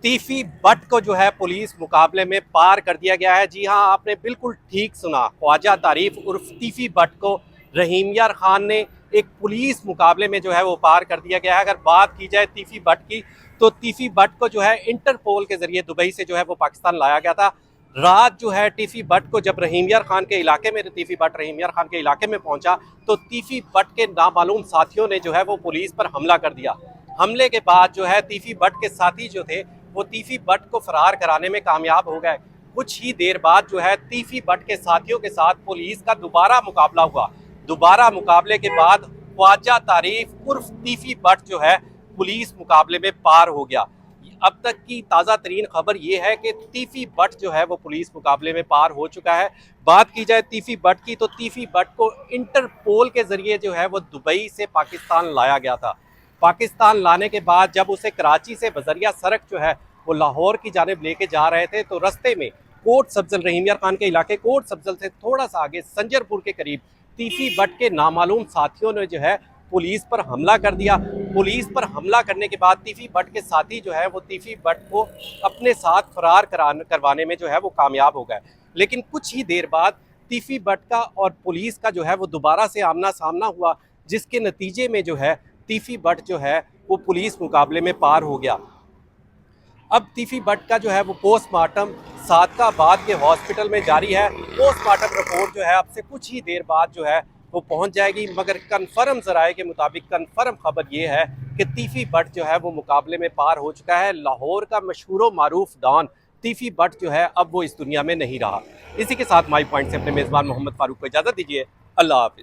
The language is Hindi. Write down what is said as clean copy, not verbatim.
तीफी बट को जो है पुलिस मुकाबले में पार कर दिया गया है। जी हाँ, आपने बिल्कुल ठीक सुना। ख्वाजा तारीफ उर्फ तीफी बट को रहीम यार खान ने एक पुलिस मुकाबले में जो है वो पार कर दिया गया है। अगर बात की जाए तीफी बट की, तो तीफी बट को जो है इंटरपोल के जरिए दुबई से जो है वो पाकिस्तान लाया गया था। रात जो है तीफी बट को जब रहीम यार खान के इलाके में तीफी बट रहीम यार खान के इलाके में पहुंचा, तो तीफी बट के नामालूम साथियों ने जो है वो पुलिस पर हमला कर दिया। हमले के बाद जो है तीफी बट के साथी जो थे वो तीफी बट को फरार कराने में कामयाब हो गए। कुछ ही देर बाद जो है तीफी बट के साथियों के साथ पुलिस का दोबारा मुकाबला हुआ। दोबारा मुकाबले के बाद ख्वाजा तारीफ उर्फ तीफी बट जो है पुलिस मुकाबले में पार हो गया। अब तक की ताज़ा तरीन खबर ये है कि तीफी बट जो है वो पुलिस मुकाबले में पार हो चुका है। बात की जाए तीफी बट की, तो तीफी बट को इंटरपोल के जरिए जो है वो दुबई से पाकिस्तान लाया गया था। पाकिस्तान लाने के बाद जब उसे कराची से बजरिया सड़क जो है वो लाहौर की जानिब लेके जा रहे थे, तो रस्ते में कोट सब्जल रहीम यार खान के इलाके कोट सब्जल से थोड़ा सा आगे संजरपुर के करीब तीफी बट के नामालूम साथियों ने जो है पुलिस पर हमला कर दिया। पुलिस पर हमला करने के बाद तीफी बट के साथी जो है वो तीफी बट को अपने साथ फरार करवाने में जो है वो कामयाब हो गए। लेकिन कुछ ही देर बाद तीफी बट का और पुलिस का जो है वो दोबारा से आमना सामना हुआ, जिसके नतीजे में जो है तीफी बट जो है वो पुलिस मुकाबले में पार हो गया। अब तीफी बट का जो है वो पोस्टमार्टम सादकाबाद के हॉस्पिटल में जारी है। पोस्टमार्टम रिपोर्ट जो है अब से कुछ ही देर बाद जो है वो पहुंच जाएगी, मगर कन्फर्म ज़राए के मुताबिक कन्फर्म खबर ये है कि तीफी बट जो है वो मुकाबले में पार हो चुका है। लाहौर का मशहूर मारूफ डॉन तीफी बट जो है अब वो इस दुनिया में नहीं रहा। इसी के साथ माई पॉइंट से अपने मेज़बान मोहम्मद फारूक को इजाज़त दीजिए। अल्लाह हाफिज़।